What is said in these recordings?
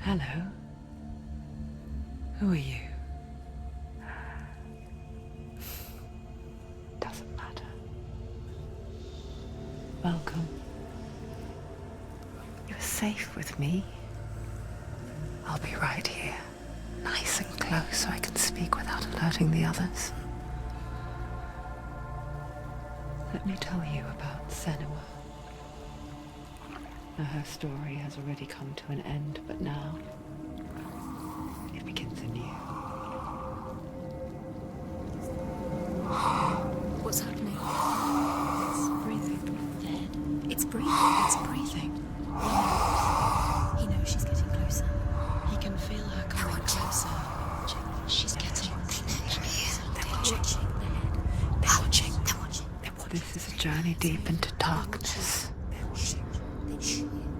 Hello. Who are you? Doesn't matter. Welcome. You're safe with me. I'll be right here, nice and close so I can speak without alerting the others. Let me tell you about Senua. Now, her story has already come to an end, but now it begins anew. What's happening? It's breathing. Dead. It's breathing. It's breathing. He knows she's getting closer. He can feel her coming closer. She's getting closer. They're watching. They're watching. They're watching. This is a journey deep into darkness.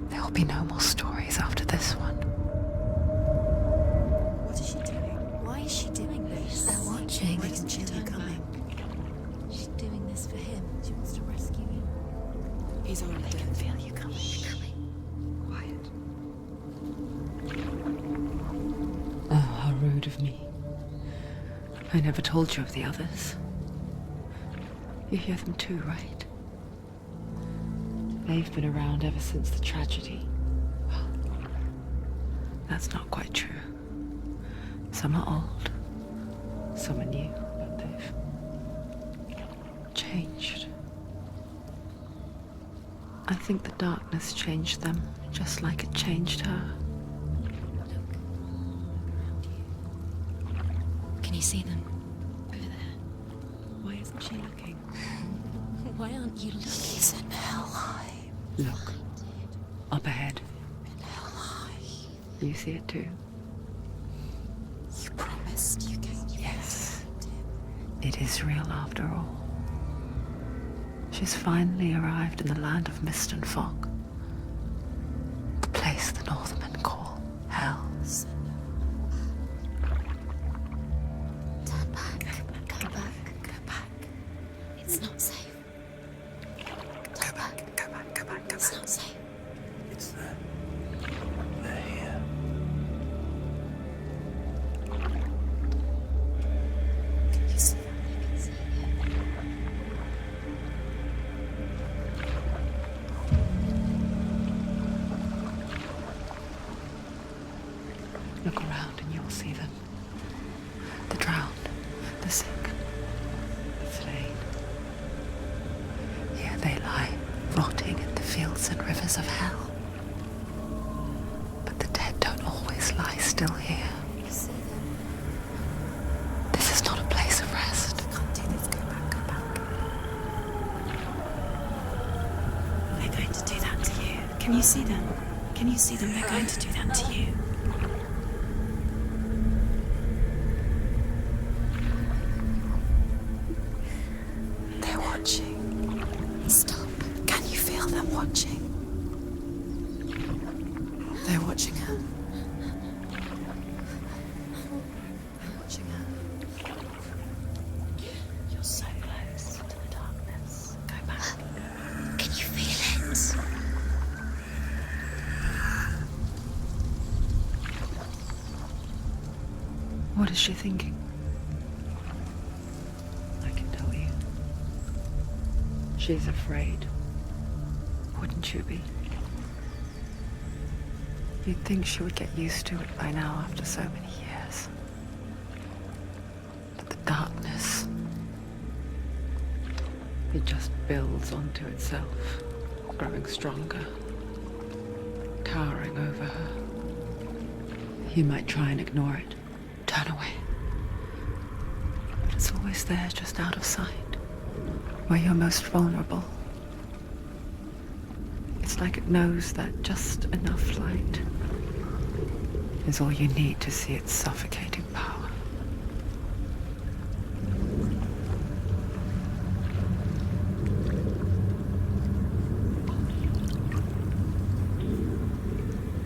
There will be no more stories after this one. What is she doing? Why is she doing this? They're watching. They can feel you coming. She's doing this for him. She wants to rescue him. He's already dead. They can feel you coming. Quiet. Oh, how rude of me. I never told you of the others. You hear them too, right? They've been around ever since the tragedy. Well, that's not quite true. Some are old, some are new, but they've changed. I think the darkness changed them, just like it changed her. Can you see them? Over there. Why isn't she looking? Why aren't you looking? He's in Helheim. Look, up ahead. In Helheim. You see it too? You promised you came. Yes. It is real after all. She's finally arrived in the land of mist and fog. The place the Northmen call Hell. Turn back. Go back. Go back. It's not safe. Go back. Go back. Go back. Go It's back. not safe. It's them. They're here. Can you see them? Look around and you will see them. The drowned, the sick, the slain. Here they lie, rotting in the fields and rivers of hell. But the dead don't always lie still here. You see them? This is not a place of rest. You can't do this. Go back. Go back. They're going to do that to you. Can you see them? Can you see them? They're going to do that to you. They're watching. Stop. Can you feel them watching? They're watching her. They're watching her. You're so close to the darkness. Go back. Can you feel it? What is she thinking? I can tell you. She's afraid. Wouldn't you be? You'd think she would get used to it by now after so many years. But the darkness, it just builds onto itself, growing stronger, towering over her. You might try and ignore it, turn away. But it's always there, just out of sight, where you're most vulnerable. It's like it knows that just enough light is all you need to see its suffocating power.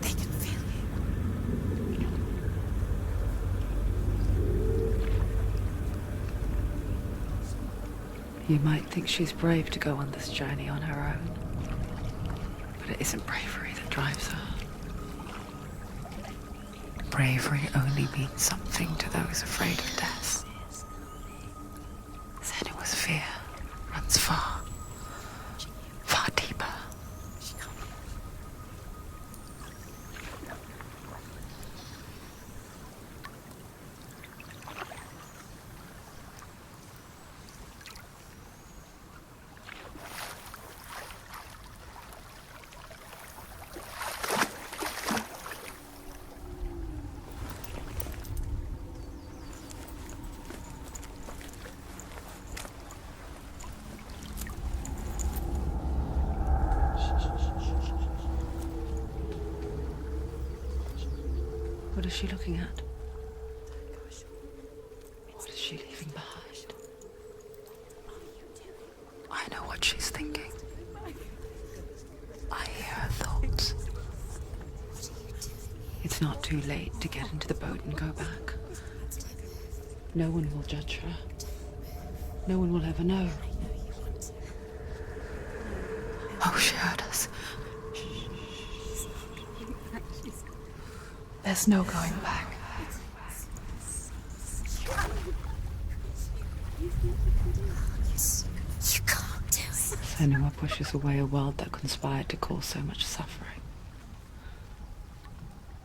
They can feel you. You might think she's brave to go on this journey on her own, but it isn't bravery that drives her. bravery only means something to those afraid of death. Senua's fear runs far, far deeper. What is she looking at? What is she leaving behind? I know what she's thinking. I hear her thoughts. It's not too late to get into the boat and go back. No one will judge her. No one will ever know. Oh, she heard us. There's no going back. You can't do it. Senua pushes away a world that conspired to cause so much suffering.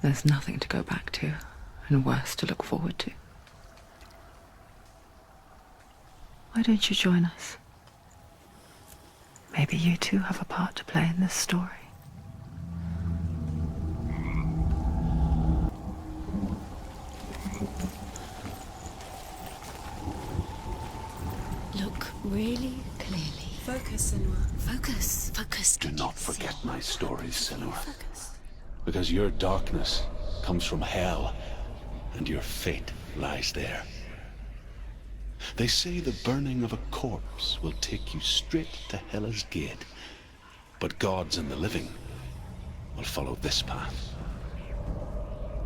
There's nothing to go back to, and worse to look forward to. Why don't you join us? Maybe you too have a part to play in this story. Look really clearly. Focus, Senua. Focus. Focus. Do not forget my stories, Senua. Focus. Because your darkness comes from hell, and your fate lies there. They say the burning of a corpse will take you straight to Hela's gate, but gods and the living will follow this path.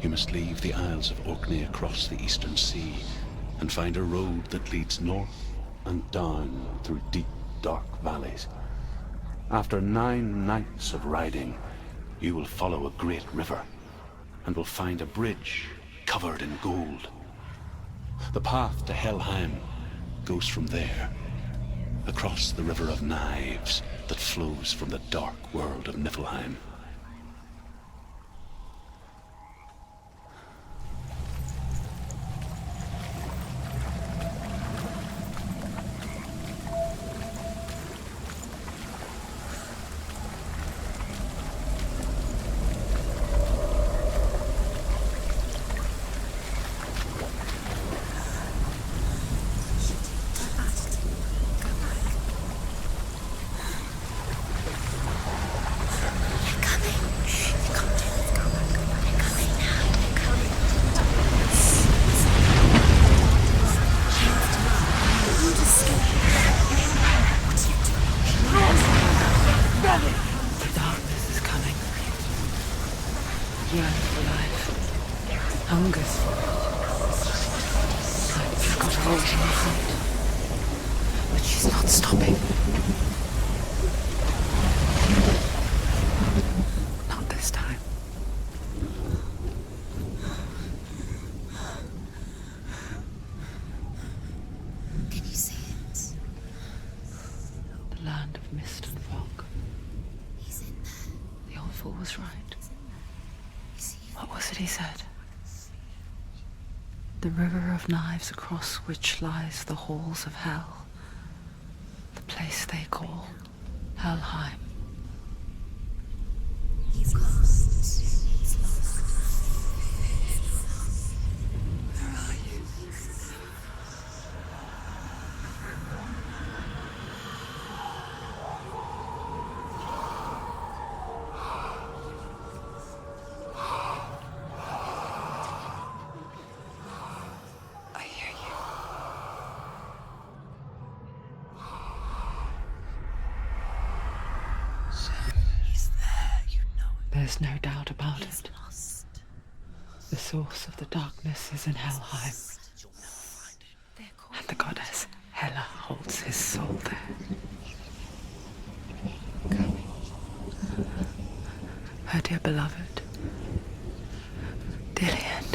You must leave the Isles of Orkney across the eastern sea and find a road that leads north and down through deep, dark valleys. After 9 nights of riding, you will follow a great river and will find a bridge covered in gold. The path to Helheim goes from there, across the River of Knives that flows from the dark world of Niflheim. The darkness is coming. Yearns for life. Hungers for it. Time's got hold in her heart. But she's not stopping. Not this time. Can you see it? The land of mist and fog. He's in there. The old fool was right. You see it? What was it he said? The river of knives across which lies the halls of hell. The place they call Helheim. He's lost. He's lost. Where are you? I hear you. He's there, you know it. There's no doubt about He's it. lost. The source of the darkness is in Helheim, You'll never find him. They're called and the goddess Hela holds his soul there. Her dear beloved, Dillian.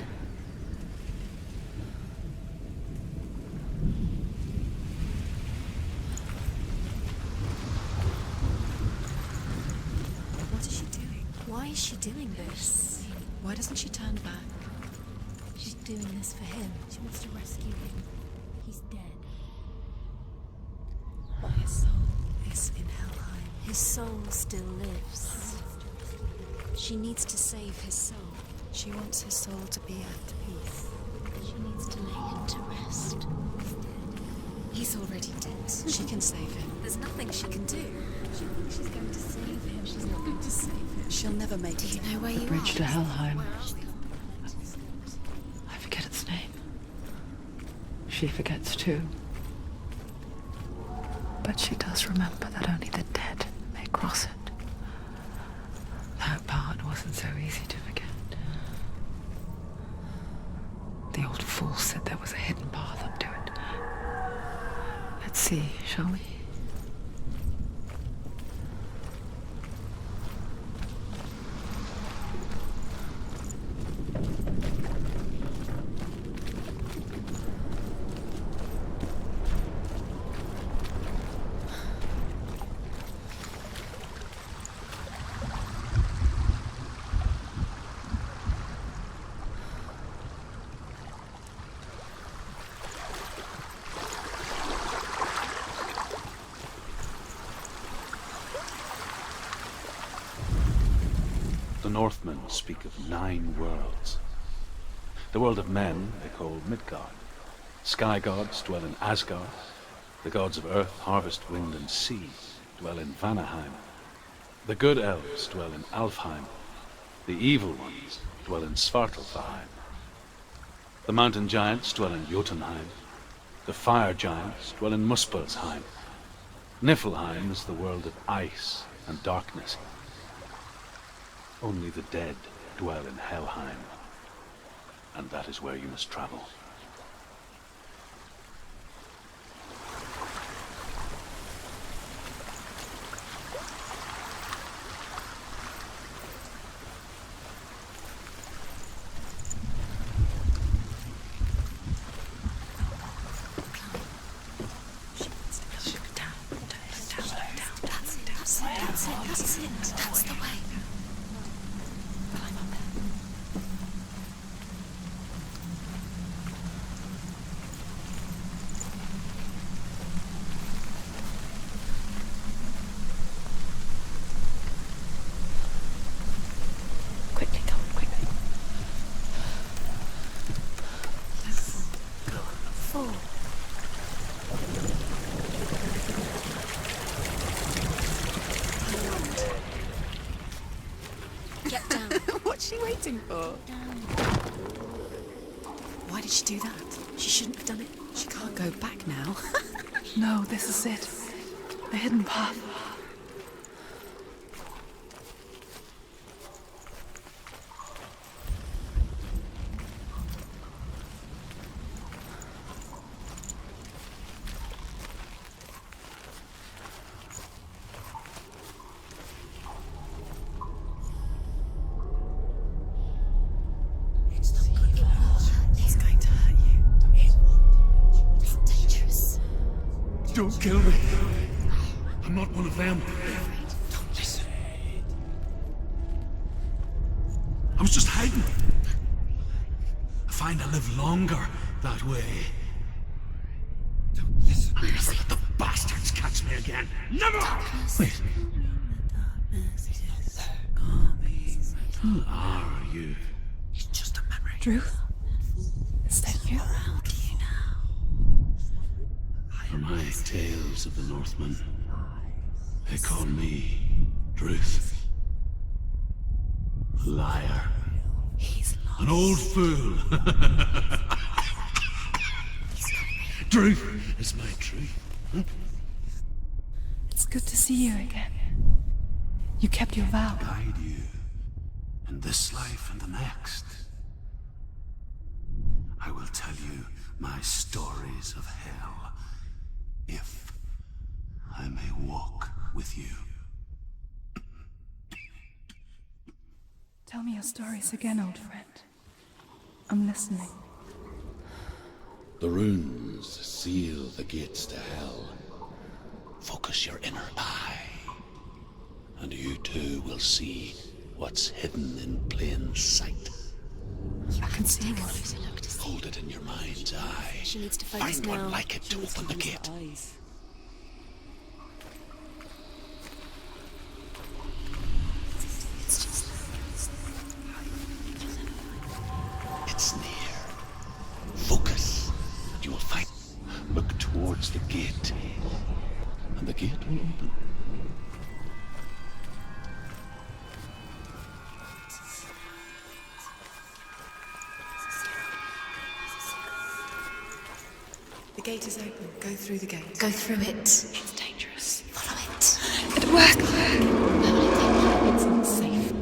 is she doing this? Why doesn't she turn back? She's doing this for him. She wants to rescue him. He's dead. His soul is in Helheim. His soul still lives. She needs to save his soul. She wants his soul to be at peace. She needs to lay him to rest. He's dead. He's already dead. She can save him. There's nothing she can do. She thinks she's going to save him. She's not going to save him. She'll never make Do it. you know where you are? Bridge to Helheim. I forget its name. She forgets too. But she does remember that only the dead may cross it. That part wasn't so easy to forget. The old fool said there was a hidden path up to it. Let's see, shall we? The Northmen speak of 9 worlds. The world of men they call Midgard. Sky gods dwell in Asgard. The gods of earth, harvest, wind, and sea dwell in Vanaheim. The good elves dwell in Alfheim. The evil ones dwell in Svartalfheim. The mountain giants dwell in Jotunheim. The fire giants dwell in Muspelheim. Niflheim is the world of ice and darkness. Only the dead dwell in Helheim, and that is where you must travel. That's the way. Quickly, come on, quickly. Four. Get down. What's she waiting for? Down. Why did she do that? She shouldn't have done it. She can't go back now. No, this is it. The hidden path. He's going to hurt you. It's dangerous. Don't kill me. I'm not one of them. Don't listen. I was just hiding. I find I live longer that way. Don't listen. I'll never let the bastards catch me again. Never! Wait. Who are you? It's just a memory. Ruth? Is that you? How do you know? For my tales of the Northmen, they call me Druth. A liar. He's lost. An old fool. Druth is my truth. It's good to see you again. You kept your vow. Guide you in this life and the next. I will tell you my stories of hell, if I may walk with you. Tell me your stories again, old friend. I'm listening. The runes seal the gates to hell. Focus your inner eye, and you too will see what's hidden in plain sight. I can see take a closer look to see. Hold it in your mind's eye. She needs to focus Find now. one like it to open the gate. It's just It's near. Focus, and you will find. Look towards the gate, and the gate will open. The gate is open. Go through the gate. go through it. It's dangerous. Follow it. It worked. It's not safe.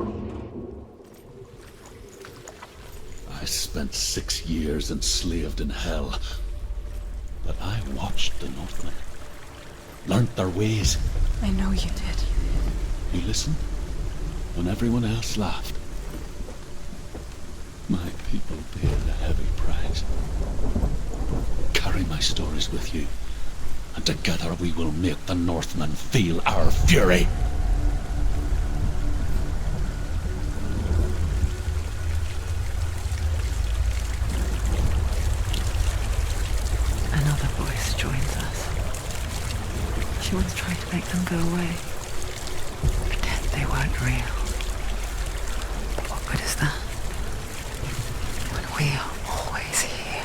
I spent 6 years enslaved in hell, but I watched the Northmen, learnt their ways. I know you did. You listened when everyone else laughed. My people paid a heavy price. Carry my stories with you, and together we will make the Northmen feel our fury. Another voice joins us. She once tried to make them go away. Pretend they weren't real. But what good is that? When we are always here.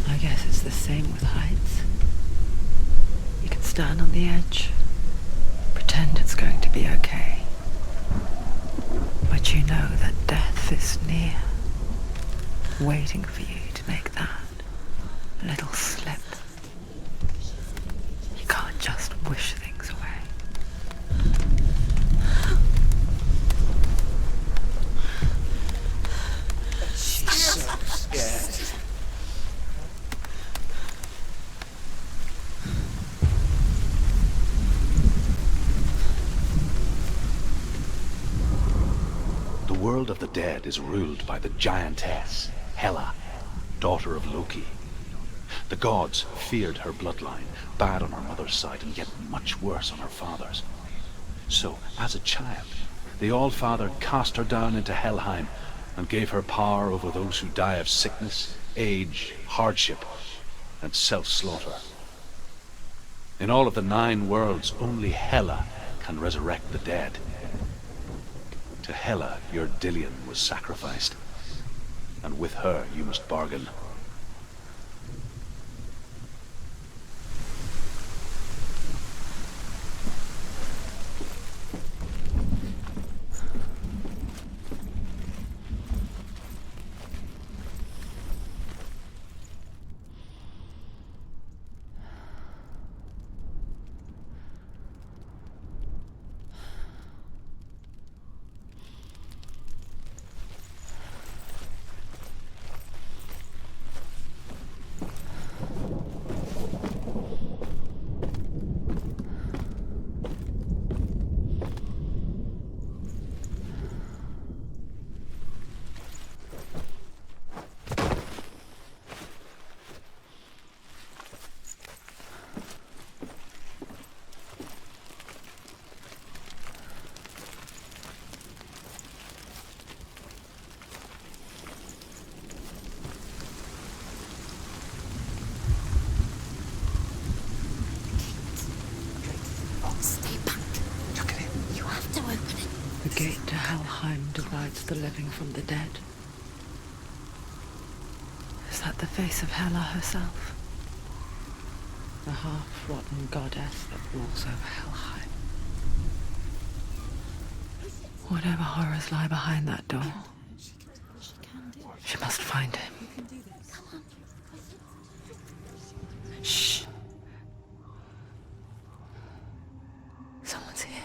I guess it's the same with heights. You can stand on the edge, pretend it's going to be okay. But you know that death is near, waiting for you to make that little slip. You can't just wish things away. She's so scared. The world of the dead is ruled by the giantess, Hela, daughter of Loki. The gods feared her bloodline, bad on her mother's side and yet much worse on her father's. So, as a child, the All-Father cast her down into Helheim and gave her power over those who die of sickness, age, hardship, and self-slaughter. In all of the 9 worlds, only Hela can resurrect the dead. To Hela, your Dillion was sacrificed, and with her you must bargain. Stay back. Look at him. You have to open it. The gate to Helheim divides the living from the dead. Is that the face of Hela herself? The half-rotten goddess that rules over Helheim. Whatever horrors lie behind that door, she must find him. Shh. Someone's here.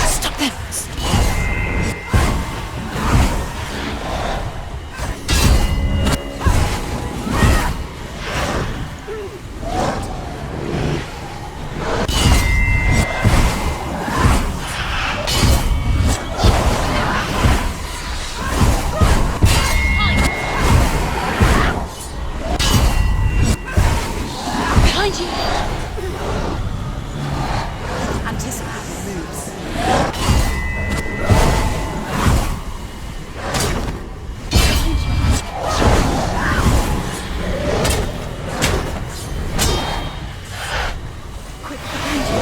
Stop them! Behind you! Anticipate your moves. Quick, behind you.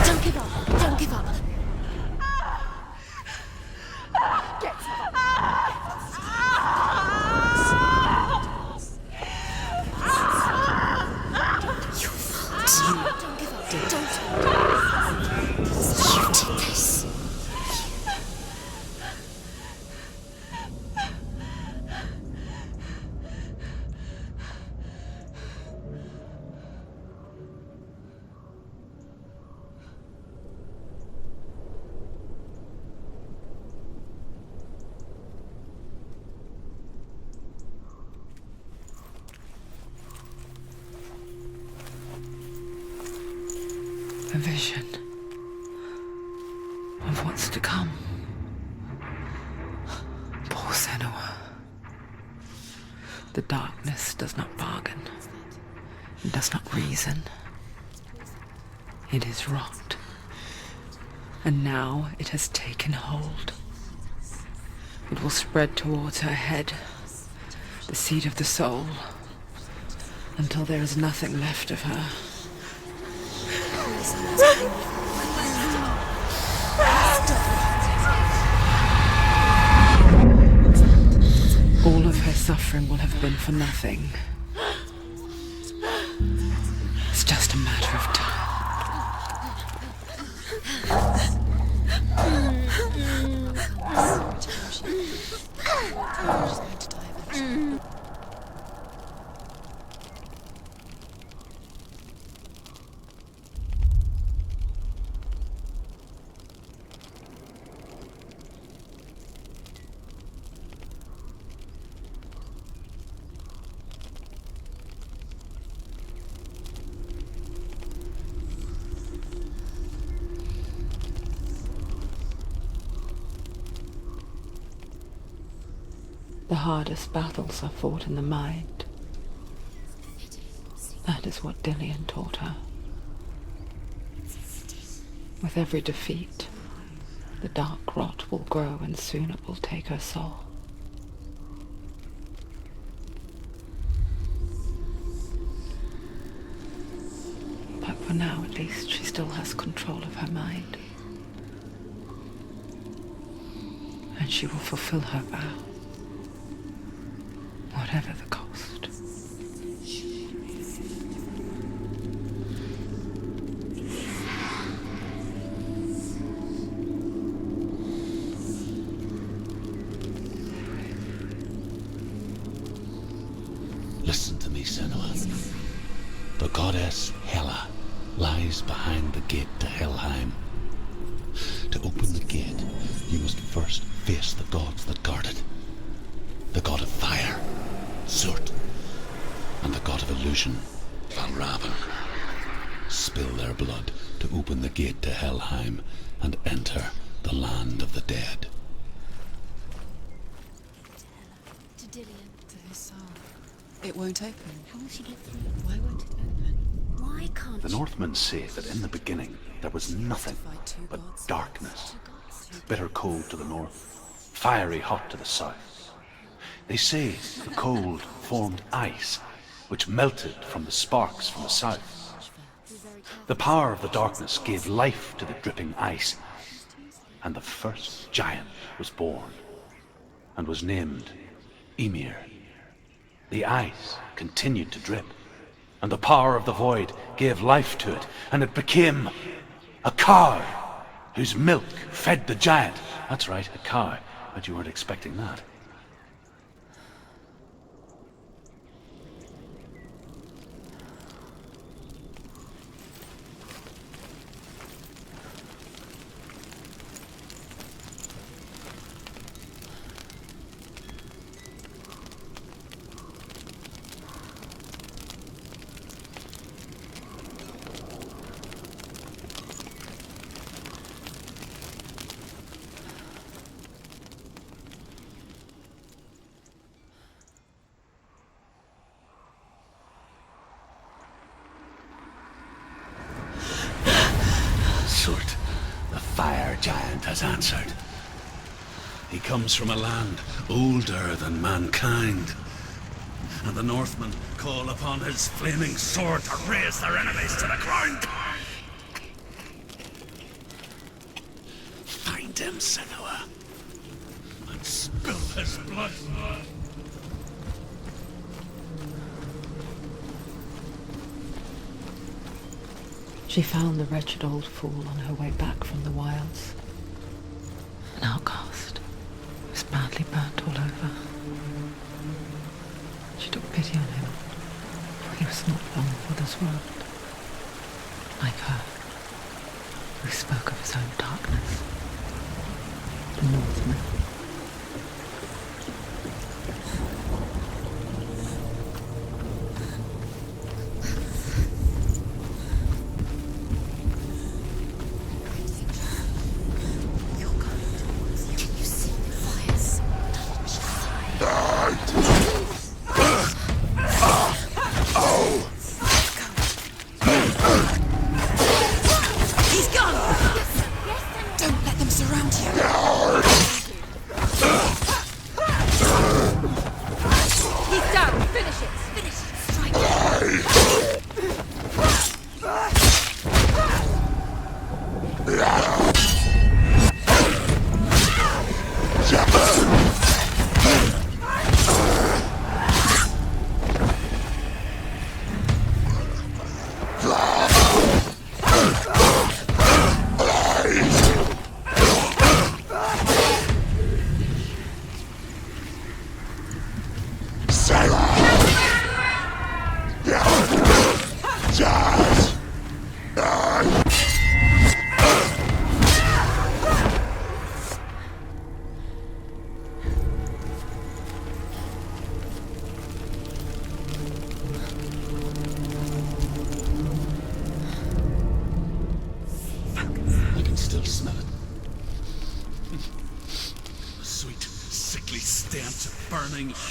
Don't give up! Don't give up! You fault. Don't give up. Don't. You did this. A vision of what's to come. Poor Senua. The darkness does not bargain. It does not reason. It is rot. And now it has taken hold. It will spread towards her head, the seat of the soul, until there is nothing left of her. All of her suffering will have been for nothing. It's just a matter of time. The hardest battles are fought in the mind. That is what Dillian taught her. With every defeat, the dark rot will grow and soon it will take her soul. But for now, at least, she still has control of her mind. And she will fulfill her vow. Whatever the cost. Listen to me, Senua. The goddess Hela lies behind the gate to Helheim. To open the gate, you must first face the gods that guard it. The god of fire, Zurt, and the god of illusion, Valravan. Spill their blood to open the gate to Helheim and enter the land of the dead. To Dillian. To his soul. It won't open. How will she get through? Why won't it open? Why can't The she? Northmen say that in the beginning there was nothing but darkness. Bitter cold to the north, fiery hot to the south. They say the cold formed ice, which melted from the sparks from the south. The power of the darkness gave life to the dripping ice, and the first giant was born, and was named Ymir. The ice continued to drip, and the power of the void gave life to it, and it became a cow. whose milk fed the giant. That's right, a cow. But you weren't expecting that. Surt, the fire giant, has answered. He comes from a land older than mankind, and the Northmen call upon his flaming sword to raise their enemies to the ground. Find him, Senua, and spill his blood. She found the wretched old fool on her way back from the wilds. An outcast. He was badly burnt all over. She took pity on him, for he was not long for this world. Like her, who spoke of his own darkness. The Northman.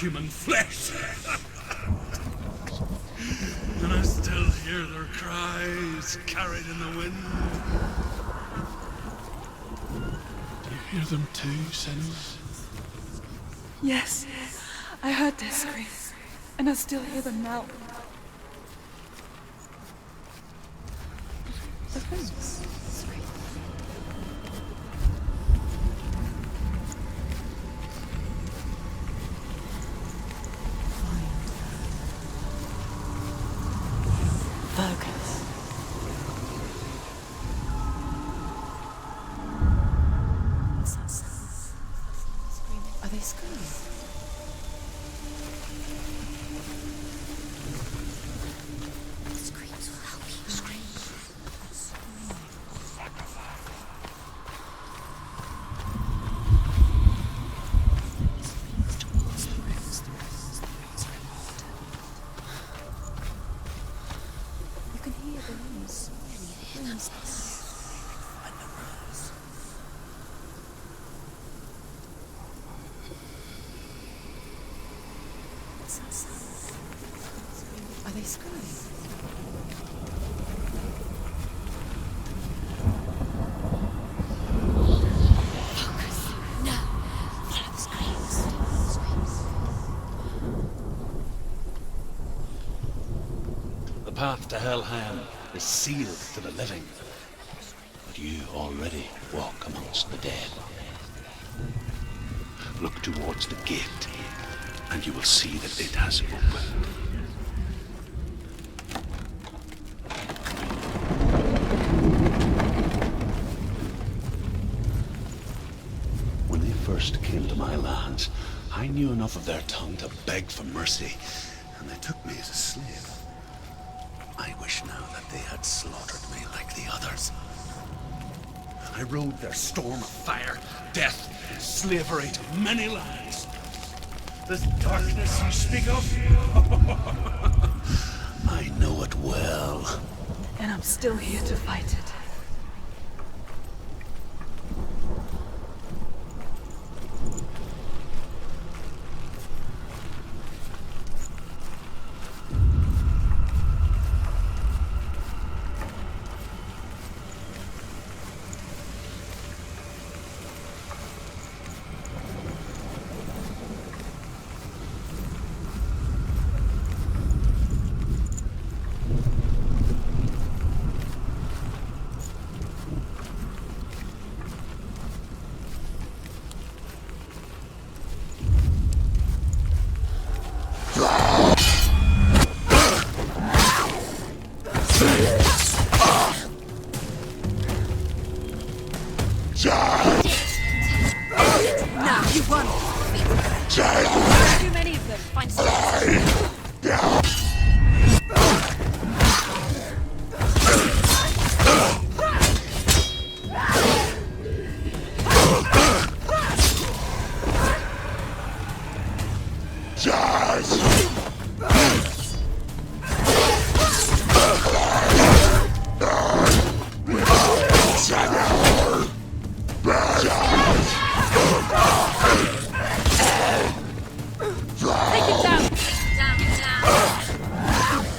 Human flesh. And I still hear their cries carried in the wind. Do you hear them too, Senua? Yes, I heard their screams, and I still hear them now. The who's? Are they screaming? Focus. No. Follow the screams. The path to Helheim is sealed to the living, but you already walk amongst the dead. Look towards the gate, and you will see that it has opened. first came to my lands, I knew enough of their tongue to beg for mercy, and they took me as a slave. I wish now that they had slaughtered me like the others. I rode their storm of fire, death, and slavery to many lands. This darkness you speak of, I know it well. And I'm still here to fight it. Now you won. Too many of them. Find someone. Take him down.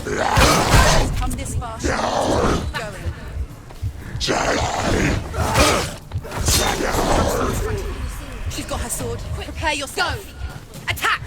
Down. Come this far. Going. She's got her sword. Quick. Prepare yourself. Go. Attack.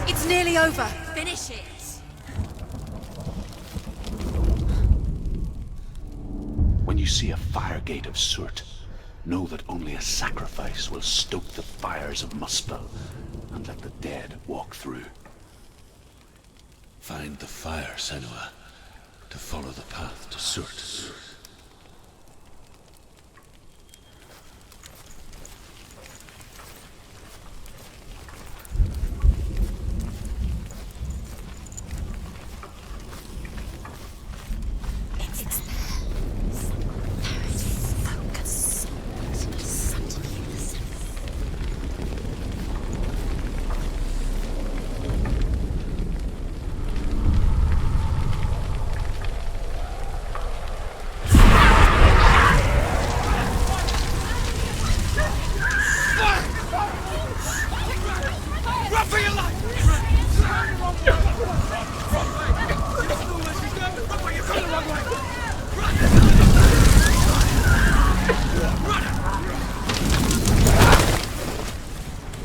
It's nearly over. Finish it. When you see a fire gate of Surt, know that only a sacrifice will stoke the fires of Muspel and let the dead walk through. Find the fire, Senua, to follow the path to Surt.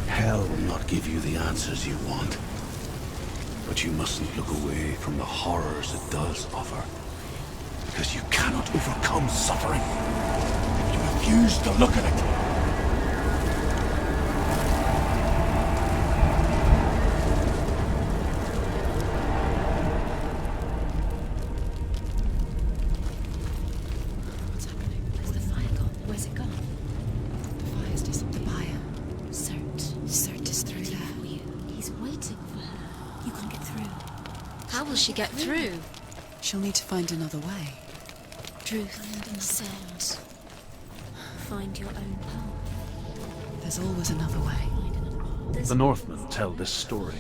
Hell will not give you the answers you want. But you mustn't look away from the horrors it does offer. Because you cannot overcome suffering if you refuse to look at it. What's happening? Where's the fire gone? Where's it gone? The fire's disappeared. Surt is through there. He's waiting for her. You can't get through. How will she get through? She'll need to find another way. Truth said, find your own path. There's always another way. The Northmen tell this story.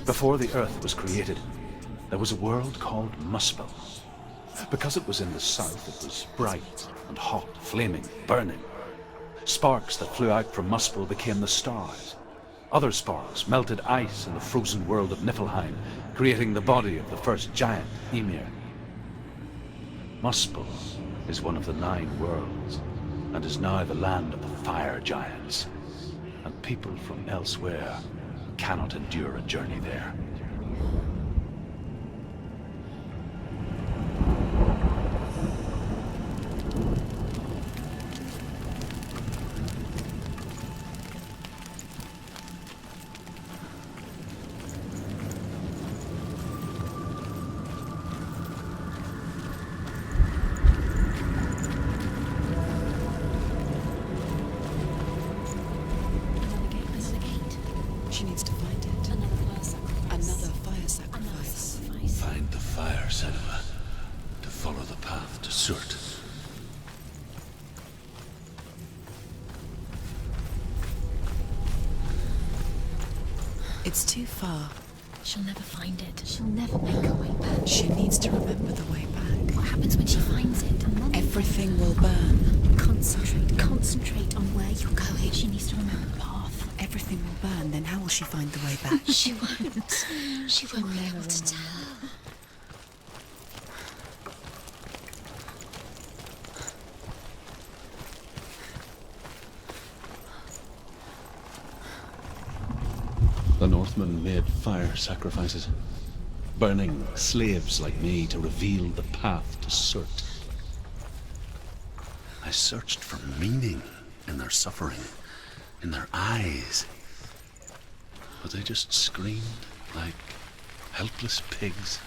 Before the Earth was created, there was a world called Muspel. Because it was in the south, it was bright and hot, flaming, burning. Sparks that flew out from Muspel became the stars. Other sparks melted ice in the frozen world of Niflheim, creating the body of the first giant, Ymir. Muspel is one of the 9 worlds, and is now the land of the fire giants. And people from elsewhere cannot endure a journey there. follow the path to Surt. It's too far. She'll never find it. She'll never make her way back. She needs to remember the way back. What happens when she finds it? And then Everything will burn. Concentrate on where you're going. She needs to remember the path. Everything will burn, then how will she find the way back? She won't. She won't be able to tell. The Northmen made fire sacrifices, burning slaves like me to reveal the path to Surt. I searched for meaning in their suffering, in their eyes. But they just screamed like helpless pigs.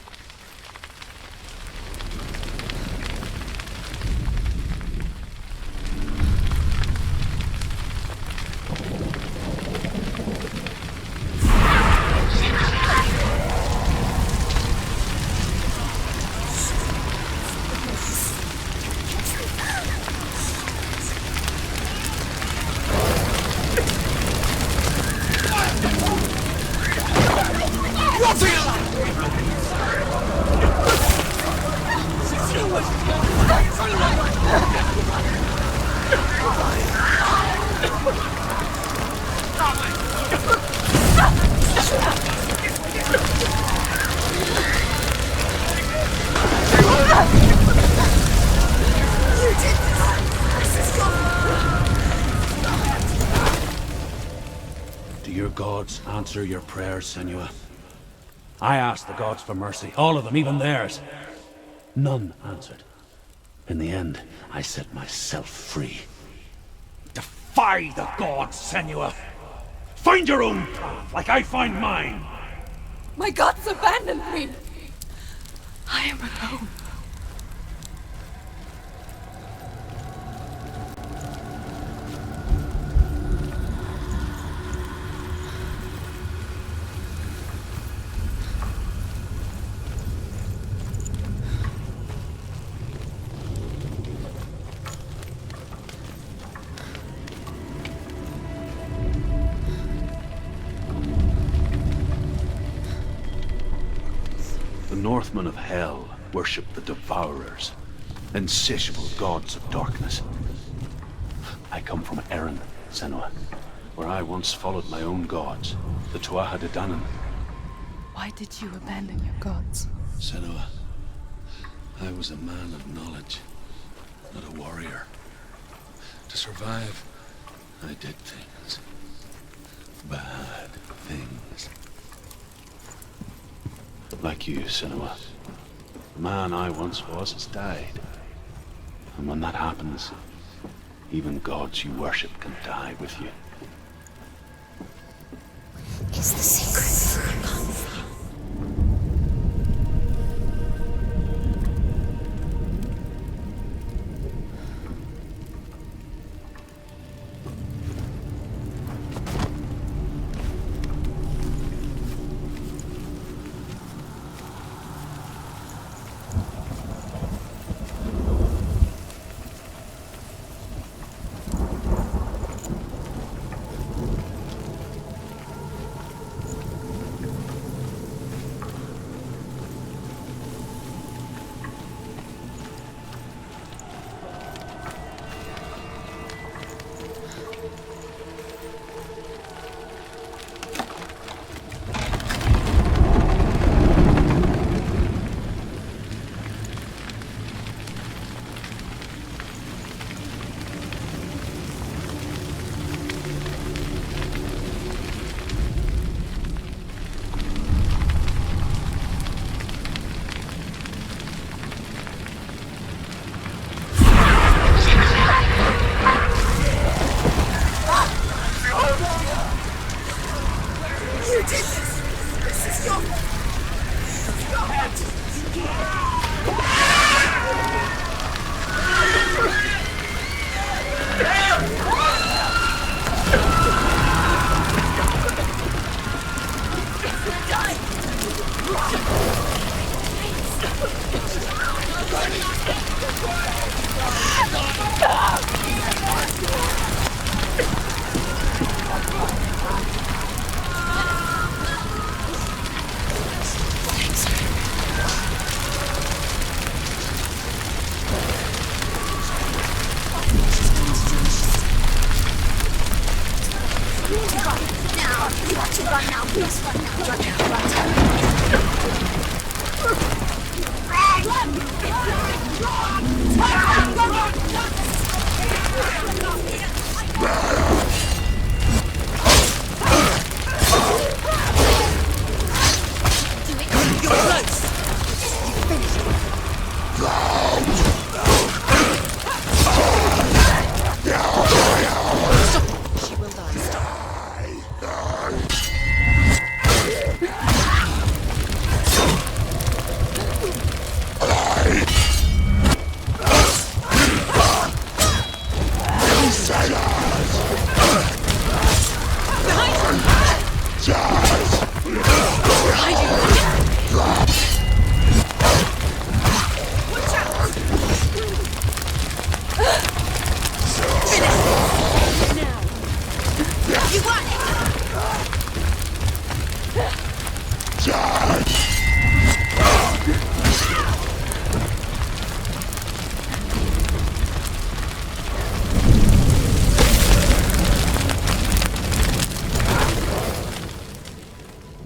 Do your gods answer your prayers, Senua? I asked the gods for mercy, all of them, even theirs. None answered. In the end, I set myself free. Defy the gods, Senua! Find your own path, like I find mine! My gods abandoned me! I am alone. The Northmen of Hell worship the Devourers, insatiable gods of darkness. I come from Erin, Senua, where I once followed my own gods, the Tuatha De Danann. Why did you abandon your gods? Senua, I was a man of knowledge, not a warrior. To survive, I did things. Bad things. Like you, Senua. The man I once was has died. And when that happens, even gods you worship can die with you. It's the secret. I can't see it.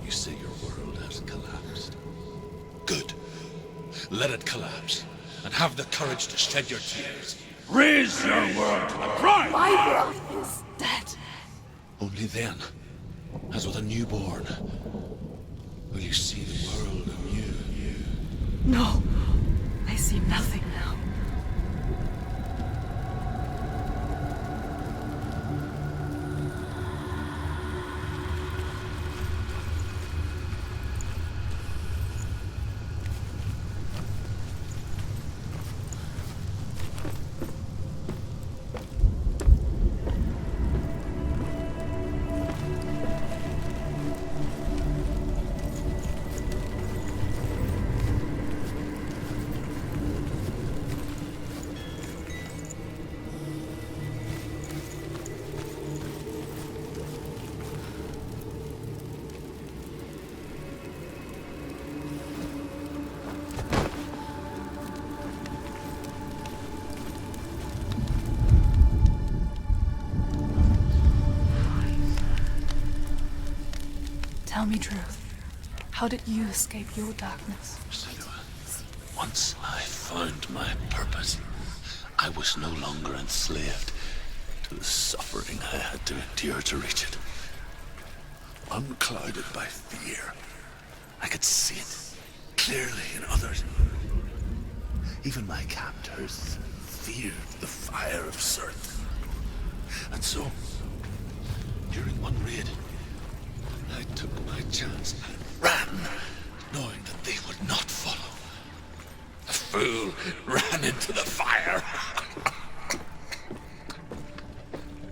You say your world has collapsed. Good. Let it collapse, and have the courage to shed your tears. Raise your world to the prime! My world is dead. Only then, as with a newborn, will you see the world anew. No, I see nothing now. Tell me truth. How did you escape your darkness? Senua, once I found my purpose, I was no longer enslaved to the suffering I had to endure to reach it. Unclouded by fear, I could see it clearly in others. Even my captors feared the fire of Sirth. And so, during one raid, I took my chance and ran, knowing that they would not follow. The fool ran into the fire.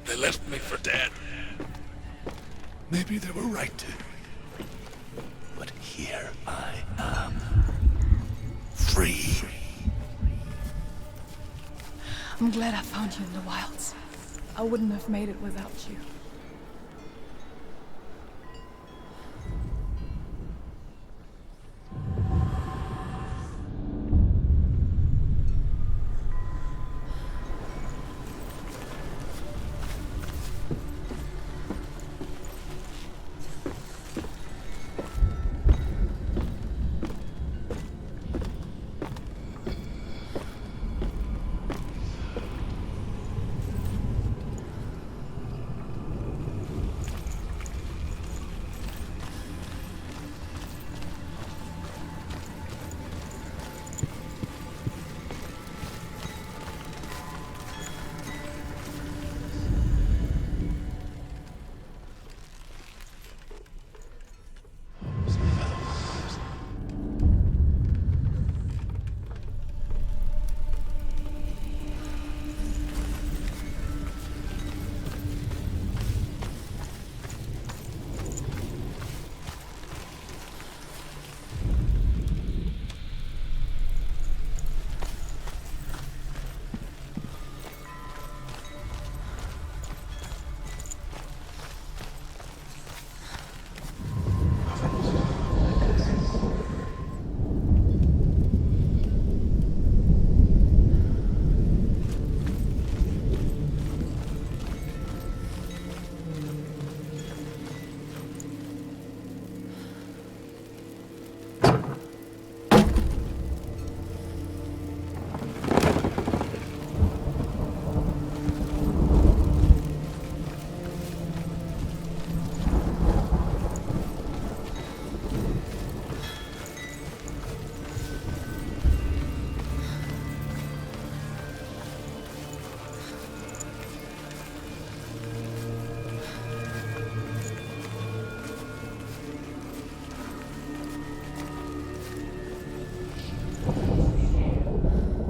They left me for dead. Maybe they were right to. But here I am, free. I'm glad I found you in the wilds. I wouldn't have made it without you.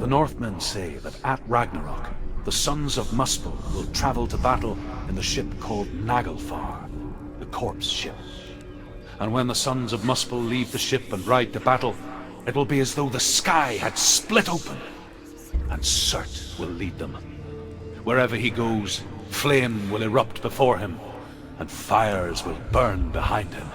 The Northmen say that at Ragnarok, the sons of Muspel will travel to battle in the ship called Naglfar, the corpse ship. And when the sons of Muspel leave the ship and ride to battle, it will be as though the sky had split open, and Surt will lead them. Wherever he goes, flame will erupt before him, and fires will burn behind him.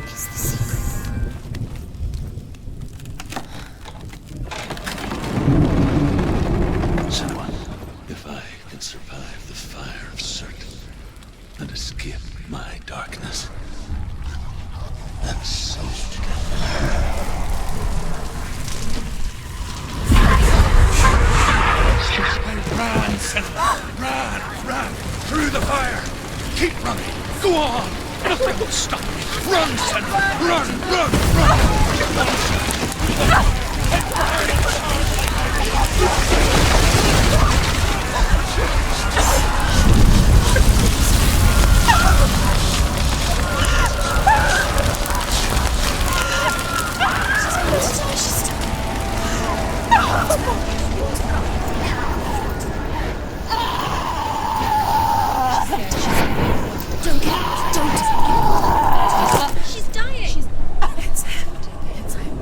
It's the secret. Senua, if I can survive the fire of Surt and escape my darkness, then so Run, Senua! Run! Through the fire! Keep running! Go on! Nothing will stop me! Run, Senua! Run! She's dying. It's empty. It's empty.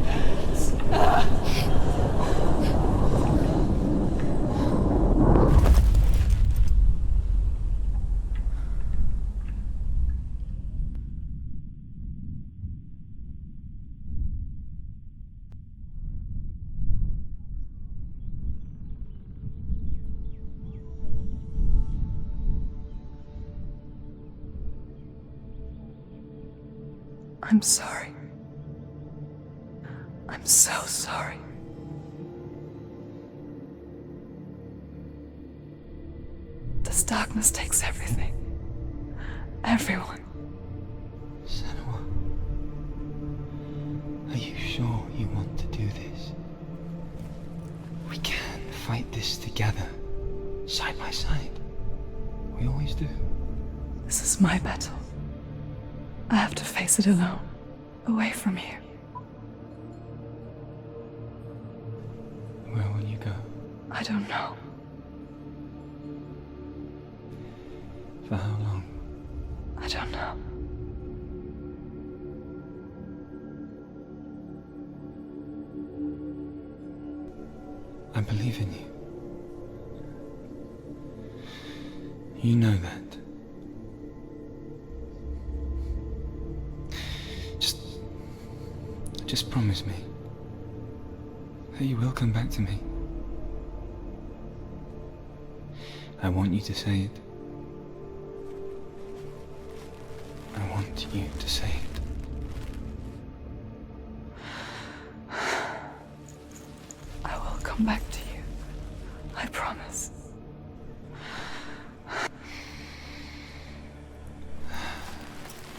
I'm sorry. I'm so sorry. This darkness takes everything. Everyone. Senua, are you sure you want to do this? We can fight this together, side by side. We always do. This is my battle. I have to face it alone, away from you. Where will you go? I don't know. For how long? I don't know. I believe in you. You know that. Just promise me that you will come back to me. I want you to say it. I want you to say it. I will come back to you. I promise.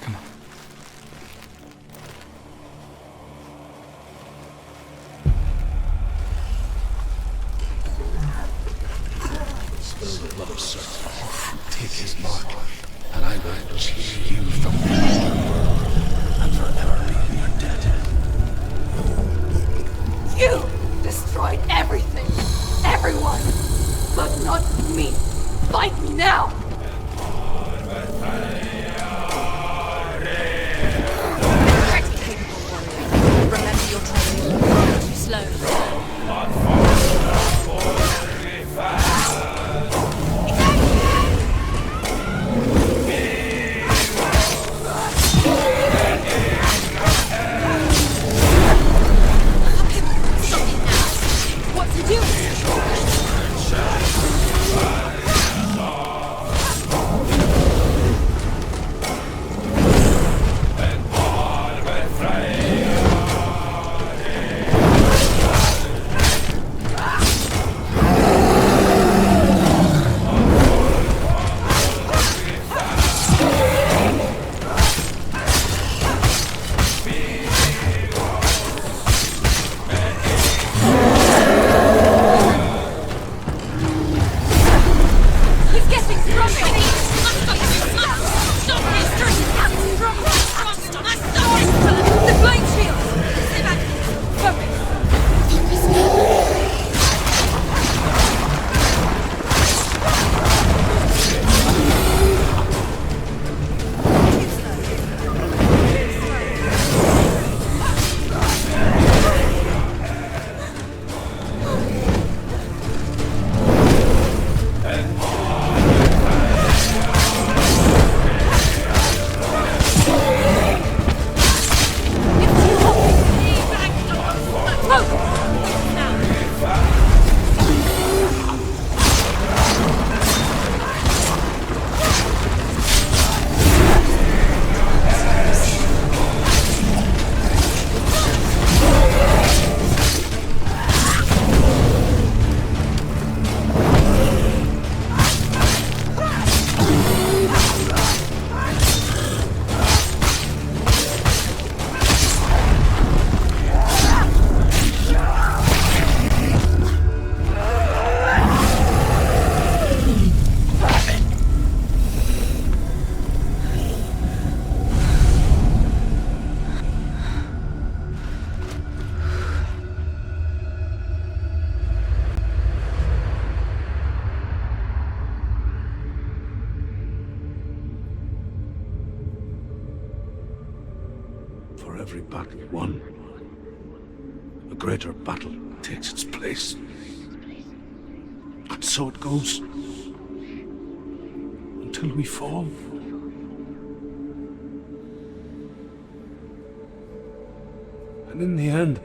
Come on. Spell the blood of Surt. Take his mark, and I will change you from the world and forever be in your debt. You destroyed everything, everyone, but not me. Fight me now! Remember your training. Too slow. For every battle won, a greater battle takes its place. And so it goes. Until we fall. And in the end,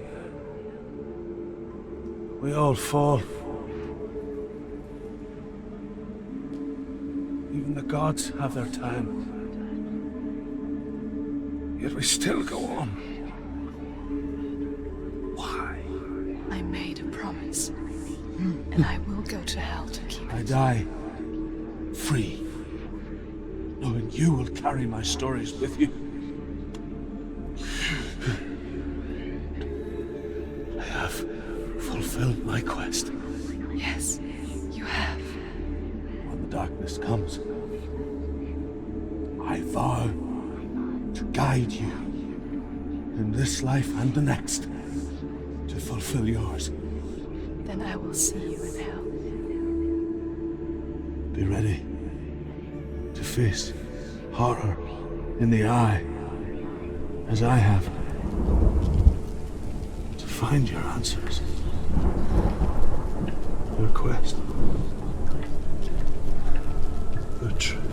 we all fall. Even the gods have their time. Yet we still go on. Why? I made a promise. And I will go to hell to keep it. I die free, knowing you will carry my stories with you. I have fulfilled my quest. Yes, you have. When the darkness comes, I vow to guide you in this life and the next to fulfill yours. Then I will see you in hell. Be ready to face horror in the eye, as I have, to find your answers, your quest, the truth.